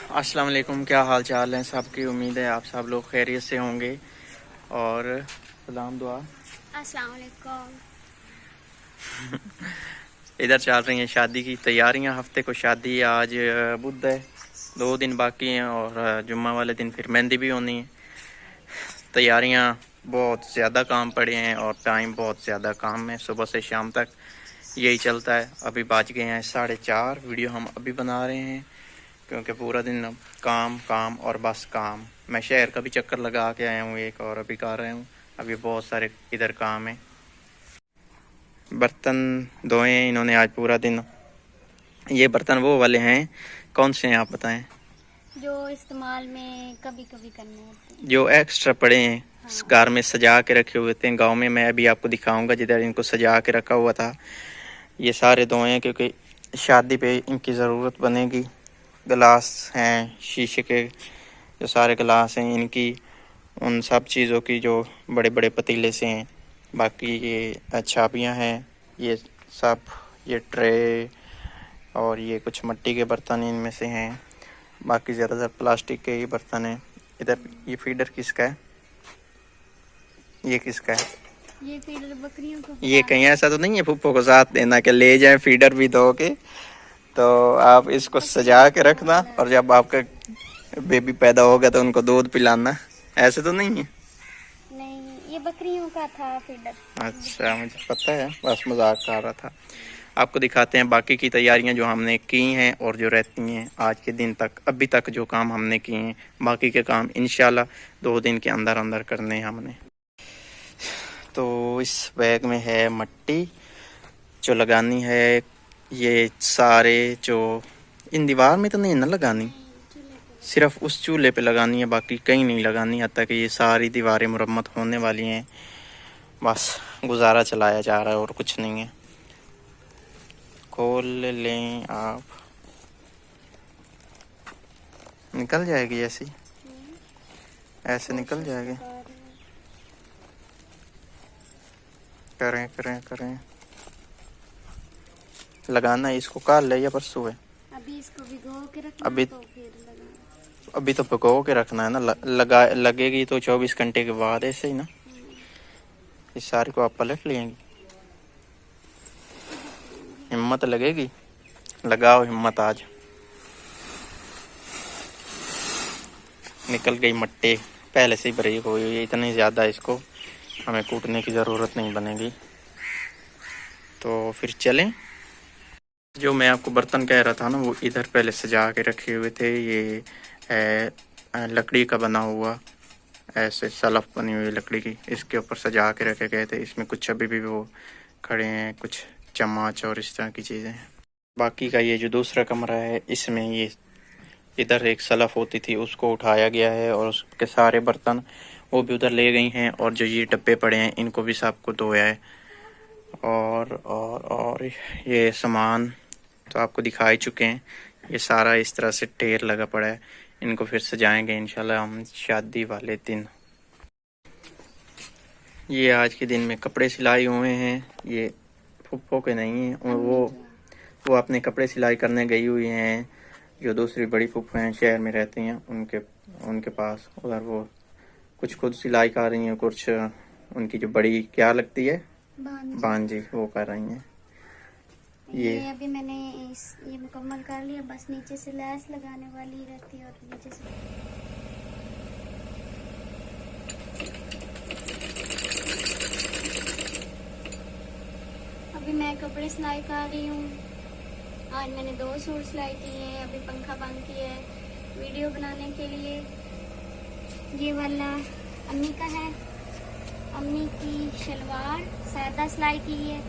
अस्सलाम वालेकुम, क्या हाल चाल है सबकी। उम्मीद है आप सब लोग खैरियत से होंगे। और सलाम दुआ। अस्सलाम वालेकुम। इधर चल रही हैं शादी की तैयारियां। हफ्ते को शादी है, आज बुध है, 2 दिन बाकी हैं और जुम्मा वाले दिन फिर मेहंदी भी होनी है। तैयारियां बहुत ज़्यादा काम पड़े हैं और टाइम बहुत ज़्यादा काम है, सुबह से शाम तक यही चलता है। अभी बज गए हैं 4:30। वीडियो हम अभी बना रहे हैं क्योंकि पूरा दिन काम काम और बस काम। मैं शहर का भी चक्कर लगा के आया हूँ एक, और अभी कर रहा हूँ। अभी बहुत सारे इधर काम है। बर्तन धोए हैं इन्होंने आज पूरा दिन। ये बर्तन वो वाले हैं, कौन से हैं आप बताएं? जो इस्तेमाल में कभी कभी करने होते हैं। जो एक्स्ट्रा पड़े हैं, हाँ। कार में सजा के रखे हुए थे गांव में। मैं अभी आपको दिखाऊंगा जिधर इनको सजा के रखा हुआ था। ये सारे धोए हैं क्योंकि शादी पे इनकी ज़रूरत बनेगी। गिलास हैं शीशे के, जो सारे गिलास हैं इनकी, उन सब चीज़ों की जो बड़े बड़े पतीले से हैं। बाकी ये छापियाँ हैं, ये सब, ये ट्रे और ये कुछ मिट्टी के बर्तन इनमें से हैं। बाकी ज़्यादातर प्लास्टिक के ही बर्तन हैं। इधर ये फीडर किसका है? ये किसका है? ये फीडर बकरियों को ये खिलाने कहीं का। ऐसा तो नहीं है फूफो को साथ देना कि ले जाए फीडर भी धो के? तो आप इसको बकरियों सजा के को रखना खिलाना और है। जब आपका बेबी पैदा होगा तो उनको दूध पिलाना। ऐसे तो नहीं है? नहीं, ये बकरियों का था फीडर। अच्छा, मुझे पता है, बस मजाक कर रहा था। आपको दिखाते हैं बाकी की तैयारियां जो हमने की हैं और जो रहती हैं आज के दिन तक। अभी तक जो काम हमने किए हैं, बाकी के काम इंशाल्लाह 2 दिन के अंदर अंदर करने हैं हमने। तो इस बैग में है मिट्टी जो लगानी है। ये सारे जो इन दीवार में तो नहीं ना लगानी, चूल्हे पे सिर्फ उस चूल्हे पे लगानी है, बाकी कहीं नहीं लगानी। हद तक ये सारी दीवारें मुरम्मत होने वाली हैं। बस गुजारा चलाया जा रहा है और कुछ नहीं है। खोल लें आप, निकल जाएगी ऐसी, ऐसे निकल कोशिश जाएगी। तो कर रही हूँ। करें करें करें। लगाना है इसको, कल है या परसों है? अभी इसको भिगो के रखना अभी तो फिर लगाना। अभी तो पको के रखना है ना। लगा लगेगी तो 24 घंटे के बाद, ऐसे ही ना। इस सारी को आप पलट लेंगी? हिम्मत लगेगी, लगाओ हिम्मत आज। निकल गई मट्टी, पहले से ही बारीक हुई हुई है। इतनी ज़्यादा इसको हमें कूटने की ज़रूरत नहीं बनेगी। तो फिर चलें। जो मैं आपको बर्तन कह रहा था ना, वो इधर पहले सजा के रखे हुए थे। ये है लकड़ी का बना हुआ, ऐसे सलफ बनी हुई लकड़ी की, इसके ऊपर सजा के रखे गए थे। इसमें कुछ अभी भी वो खड़े हैं, कुछ चम्मच और इस तरह की चीज़ें हैं। बाकी का ये जो दूसरा कमरा है, इसमें ये इधर एक सलफ होती थी, उसको उठाया गया है और उसके सारे बर्तन वो भी उधर ले गई हैं। और जो ये डब्बे पड़े हैं, इनको भी सबको धोया है। और ये सामान तो आपको दिखा ही चुके हैं। ये सारा इस तरह से ढेर लगा पड़ा है। इनको फिर सजाएंगे इंशाल्लाह हम शादी वाले दिन। ये आज के दिन में कपड़े सिलाई हुए हैं। ये फुप्पो के नहीं हैं, वो अपने कपड़े सिलाई करने गई हुई हैं। जो दूसरी बड़ी फुप्पो हैं, शहर में रहती हैं, उनके उनके पास उधर वो कुछ खुद सिलाई कर रही हैं, कुछ उनकी जो बड़ी क्या लगती है, भांजी, वो कर रही हैं। ये अभी मैंने ये मुकम्मल कर लिया, बस नीचे से लैस लगाने वाली रहती है और नीचे से अभी मैं कपड़े सिलाई कर रही हूँ। आज मैंने 2 सूट सिलाई किए हैं, अभी पंखा बंद किया है वीडियो बनाने के लिए। ये वाला अम्मी का है, अम्मी की शलवार सादा सिलाई की है।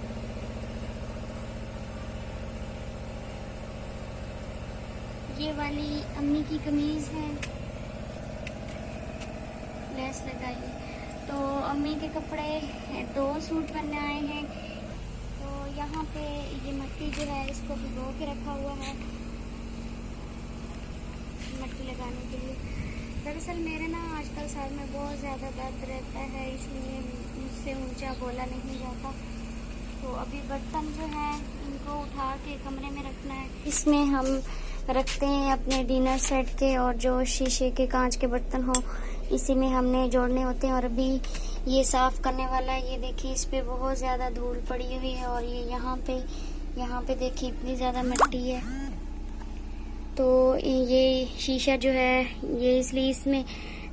ये वाली अम्मी की कमीज है, लेस लगाई। तो अम्मी के कपड़े 2 सूट बनने आए हैं। तो यहाँ पे ये मिट्टी जो है, इसको भिगो के रखा हुआ है मिट्टी लगाने के लिए। दरअसल मेरे ना आजकल सर में बहुत ज़्यादा दर्द रहता है, इसलिए मुझसे ऊंचा बोला नहीं जाता। तो अभी बर्तन जो है इनको उठा के कमरे में रखना है। इसमें हम रखते हैं अपने डिनर सेट के, और जो शीशे के कांच के बर्तन हो इसी में हमने जोड़ने होते हैं। और अभी ये साफ करने वाला है। ये देखिए इस पे बहुत ज़्यादा धूल पड़ी हुई है, और ये यहाँ पे देखिए इतनी ज़्यादा मिट्टी है। तो ये शीशा जो है ये इसलिए इसमें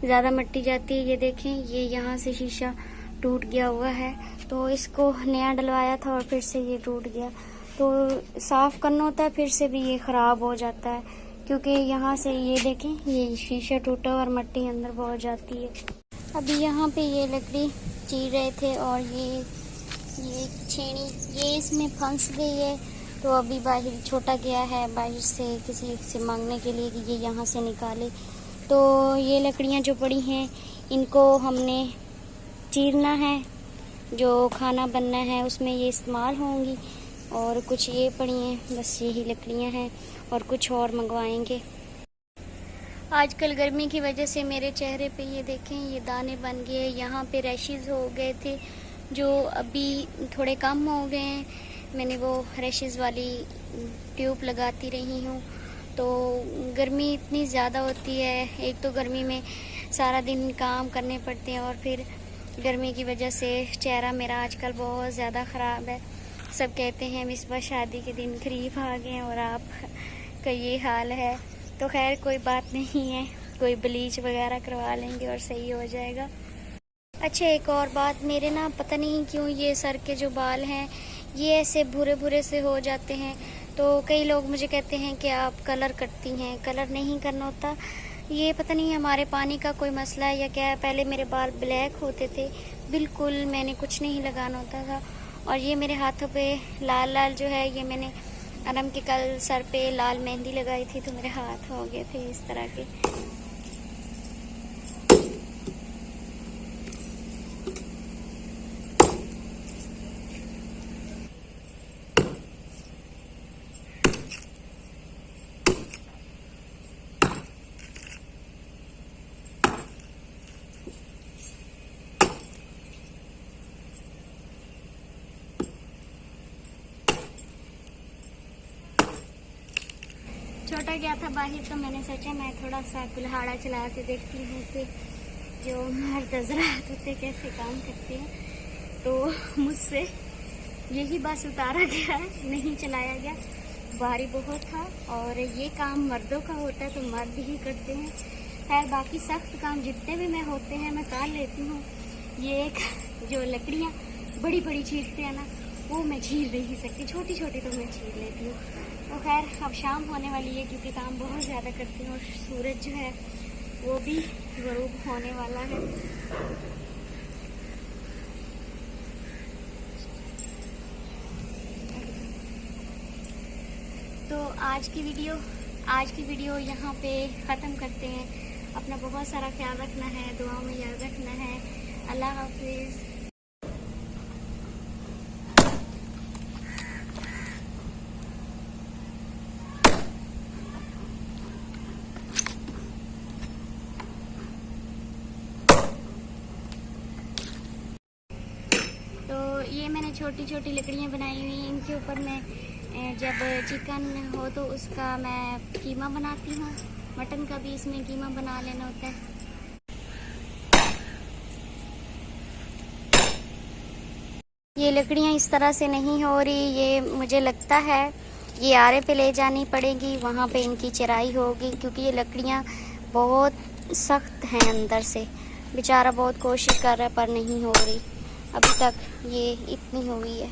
ज़्यादा मिट्टी जाती है। ये देखें ये यहाँ से शीशा टूट गया हुआ है, तो इसको नया डलवाया था और फिर से ये टूट गया। तो साफ करना होता है फिर से भी ये ख़राब हो जाता है, क्योंकि यहाँ से ये देखें ये शीशा टूटा और मिट्टी अंदर बहुत जाती है। अभी यहाँ पे ये लकड़ी चीर रहे थे और ये छेनी ये इसमें फंस गई है। तो अभी बाहर छोटा गया है बाहर से किसी से मांगने के लिए कि ये यहाँ से निकाले। तो ये लकड़ियाँ जो पड़ी हैं इनको हमने चीरना है, जो खाना बनना है उसमें ये इस्तेमाल होंगी। और कुछ ये पड़ी हैं, बस यही लकड़ियाँ हैं और कुछ और मंगवाएंगे। आजकल गर्मी की वजह से मेरे चेहरे पे ये देखें ये दाने बन गए, यहाँ पे रैशेस हो गए थे जो अभी थोड़े कम हो गए हैं। मैंने वो रैशेस वाली ट्यूब लगाती रही हूँ। तो गर्मी इतनी ज़्यादा होती है, एक तो गर्मी में सारा दिन काम करने पड़ते हैं और फिर गर्मी की वजह से चेहरा मेरा आजकल बहुत ज़्यादा ख़राब है। सब कहते हैं मिसबा शादी के दिन करीब आ गए और आपका ये हाल है। तो खैर कोई बात नहीं है, कोई ब्लीच वगैरह करवा लेंगे और सही हो जाएगा। अच्छा एक और बात, मेरे ना पता नहीं क्यों ये सर के जो बाल हैं ये ऐसे भूरे भूरे से हो जाते हैं। तो कई लोग मुझे कहते हैं कि आप कलर करती हैं, कलर नहीं करना होता। ये पता नहीं हमारे पानी का कोई मसला है या क्या है। पहले मेरे बाल ब्लैक होते थे बिल्कुल, मैंने कुछ नहीं लगाना होता था। और ये मेरे हाथों पे लाल लाल जो है ये मैंने अनम के कल सर पे लाल मेहंदी लगाई थी तो मेरे हाथ हो गए थे इस तरह के। छोटा गया था बाहर तो मैंने सोचा मैं थोड़ा सा कुल्हाड़ा चला के देखती हूँ कि जो मर्द हज़रात होते कैसे काम करते हैं। तो मुझसे यही बस उतारा गया है, नहीं चलाया गया। भारी बहुत था और ये काम मर्दों का होता है तो मर्द ही करते हैं। खैर बाकी सख्त काम जितने भी मैं होते हैं मैं कर लेती हूँ। ये एक जो लकड़ियाँ बड़ी बड़ी चीरते हैं ना वो मैं चीर नहीं सकती, छोटी छोटी तो मैं चीर लेती हूँ। तो खैर अब शाम होने वाली है क्योंकि काम बहुत ज़्यादा करती हूँ और सूरज जो है वो भी ग़रूब होने वाला है। तो आज की वीडियो यहाँ पे ख़त्म करते हैं। अपना बहुत सारा ख्याल रखना है, दुआओं में याद रखना है। अल्लाह हाफिज़। ये मैंने छोटी छोटी लकड़ियाँ बनाई हुई हैं, इनके ऊपर मैं जब चिकन हो तो उसका मैं कीमा बनाती हूँ। मटन का भी इसमें कीमा बना लेना होता है। ये लकड़ियाँ इस तरह से नहीं हो रही, ये मुझे लगता है ये आरे पे ले जानी पड़ेगी, वहाँ पे इनकी चराई होगी क्योंकि ये लकड़ियाँ बहुत सख्त हैं अंदर से। बेचारा बहुत कोशिश कर रहा है पर नहीं हो रही, अभी तक ये इतनी हुई है।